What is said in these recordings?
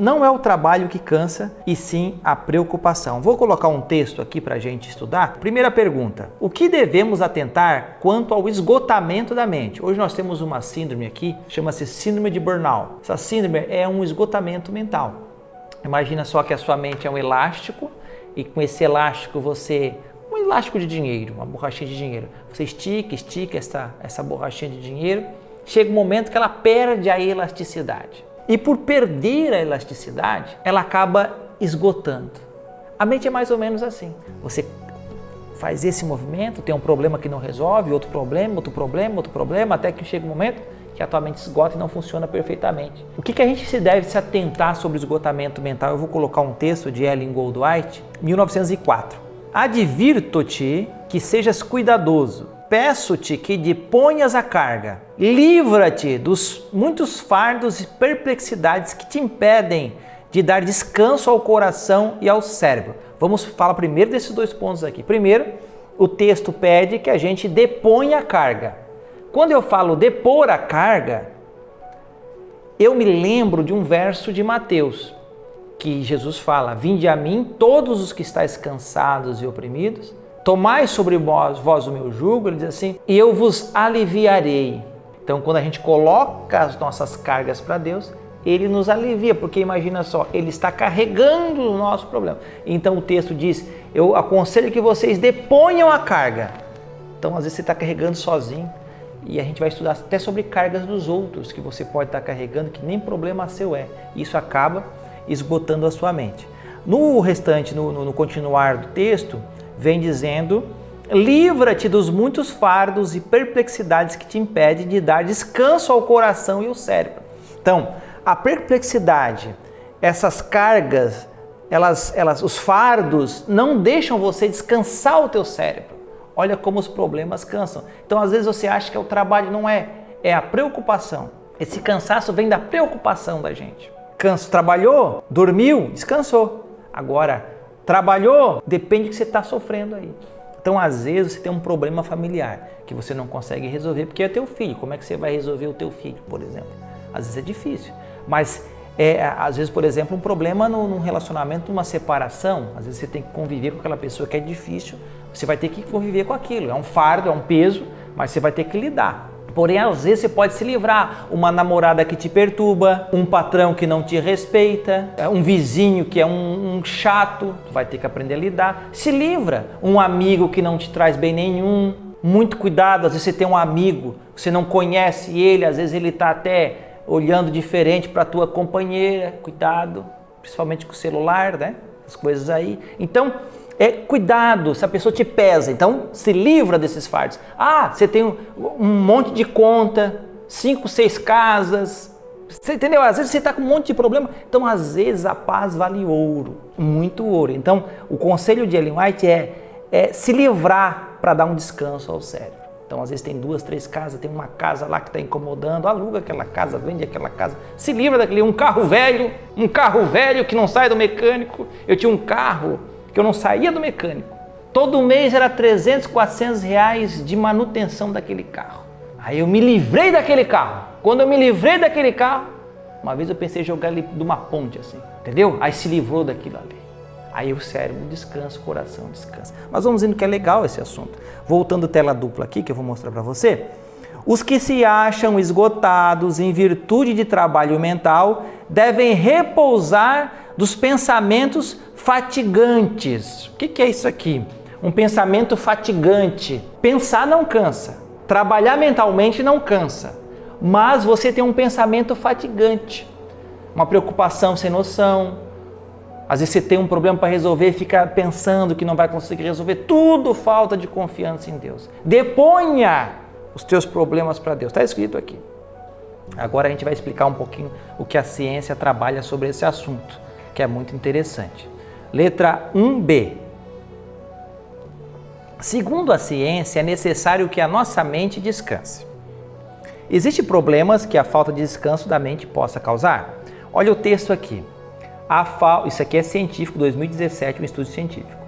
Não é o trabalho que cansa, e sim a preocupação. Vou colocar um texto aqui para a gente estudar. Primeira pergunta: o que devemos atentar quanto ao esgotamento da mente? Hoje nós temos uma síndrome aqui, chama-se síndrome de burnout. Essa síndrome é um esgotamento mental. Imagina só que a sua mente é um elástico, e com esse elástico um elástico de dinheiro, uma borrachinha de dinheiro. Você estica essa borrachinha de dinheiro, chega um momento que ela perde a elasticidade. E por perder a elasticidade, ela acaba esgotando. A mente é mais ou menos assim. Você faz esse movimento, tem um problema que não resolve, outro problema, até que chega um momento que a tua mente esgota e não funciona perfeitamente. O que a gente deve se atentar sobre o esgotamento mental? Eu vou colocar um texto de Ellen Goldwhite, 1904. Advirto-te que sejas cuidadoso. Peço-te que deponhas a carga. Livra-te dos muitos fardos e perplexidades que te impedem de dar descanso ao coração e ao cérebro. Vamos falar primeiro desses dois pontos aqui. Primeiro, o texto pede que a gente deponha a carga. Quando eu falo depor a carga, eu me lembro de um verso de Mateus, que Jesus fala: vinde a mim todos os que estáis cansados e oprimidos, tomai sobre vós o meu jugo, ele diz assim, e eu vos aliviarei. Então, quando a gente coloca as nossas cargas para Deus, Ele nos alivia, porque imagina só, Ele está carregando o nosso problema. Então o texto diz, eu aconselho que vocês deponham a carga. Então, às vezes você está carregando sozinho, e a gente vai estudar até sobre cargas dos outros, que você pode estar carregando, que nem problema seu é. Isso acaba esgotando a sua mente. No restante, no continuar do texto, vem dizendo, livra-te dos muitos fardos e perplexidades que te impedem de dar descanso ao coração e ao cérebro. Então, a perplexidade, essas cargas, os fardos não deixam você descansar o teu cérebro. Olha como os problemas cansam. Então, às vezes você acha que o trabalho não é a preocupação. Esse cansaço vem da preocupação da gente. Trabalhou, dormiu, descansou. Agora, trabalhou, depende do que você está sofrendo aí. Então, às vezes, você tem um problema familiar que você não consegue resolver porque é teu filho. Como é que você vai resolver o teu filho, por exemplo? Às vezes é difícil. Mas, às vezes, por exemplo, um problema num relacionamento, numa separação, às vezes você tem que conviver com aquela pessoa que é difícil, você vai ter que conviver com aquilo. É um fardo, é um peso, mas você vai ter que lidar. Porém, às vezes você pode se livrar. Uma namorada que te perturba, um patrão que não te respeita, um vizinho que é um chato, tu vai ter que aprender a lidar. Se livra. Um amigo que não te traz bem nenhum. Muito cuidado, às vezes você tem um amigo, você não conhece ele, às vezes ele está até olhando diferente para a tua companheira. Cuidado, principalmente com o celular, né? As coisas aí. Então, cuidado, se a pessoa te pesa, então se livra desses fardos. Você tem um monte de conta, 5, 6 casas, você entendeu? Às vezes você está com um monte de problema, então às vezes a paz vale ouro, muito ouro. Então o conselho de Ellen White é se livrar para dar um descanso ao cérebro. Então às vezes tem 2, 3 casas, tem uma casa lá que está incomodando, aluga aquela casa, vende aquela casa, se livra daquele, um carro velho que não sai do mecânico. Eu tinha um carro que eu não saía do mecânico. Todo mês era 300, 400 reais de manutenção daquele carro. Aí eu me livrei daquele carro. Quando eu me livrei daquele carro, uma vez eu pensei em jogar ele de uma ponte assim, entendeu? Aí se livrou daquilo ali. Aí o cérebro descansa, o coração descansa. Mas vamos indo que é legal esse assunto. Voltando tela dupla aqui, que eu vou mostrar para você. Os que se acham esgotados em virtude de trabalho mental devem repousar dos pensamentos fatigantes. O que é isso aqui? Um pensamento fatigante. Pensar não cansa. Trabalhar mentalmente não cansa. Mas você tem um pensamento fatigante. Uma preocupação sem noção. Às vezes você tem um problema para resolver e fica pensando que não vai conseguir resolver. Tudo falta de confiança em Deus. Deponha os teus problemas para Deus. Está escrito aqui. Agora a gente vai explicar um pouquinho o que a ciência trabalha sobre esse assunto, que é muito interessante. Letra 1b. Segundo a ciência, é necessário que a nossa mente descanse. Existem problemas que a falta de descanso da mente possa causar? Olha o texto aqui. Isso aqui é científico, 2017, um estudo científico.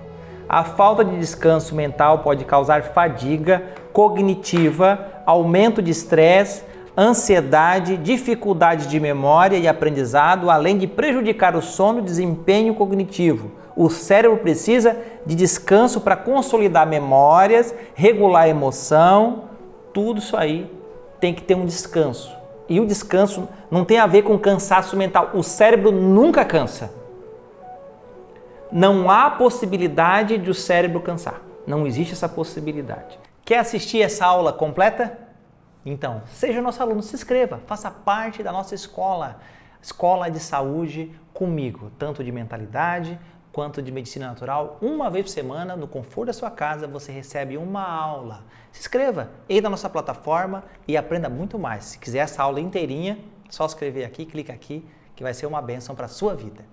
A falta de descanso mental pode causar fadiga cognitiva, aumento de estresse, ansiedade, dificuldade de memória e aprendizado, além de prejudicar o sono e desempenho cognitivo. O cérebro precisa de descanso para consolidar memórias, regular a emoção, tudo isso aí tem que ter um descanso. E o descanso não tem a ver com cansaço mental. O cérebro nunca cansa. Não há possibilidade de o cérebro cansar. Não existe essa possibilidade. Quer assistir essa aula completa? Então, seja nosso aluno, se inscreva, faça parte da nossa escola de saúde comigo, tanto de mentalidade quanto de medicina natural. Uma vez por semana, no conforto da sua casa, você recebe uma aula. Se inscreva, entre na nossa plataforma e aprenda muito mais. Se quiser essa aula inteirinha, só escrever aqui, clica aqui, que vai ser uma bênção para a sua vida.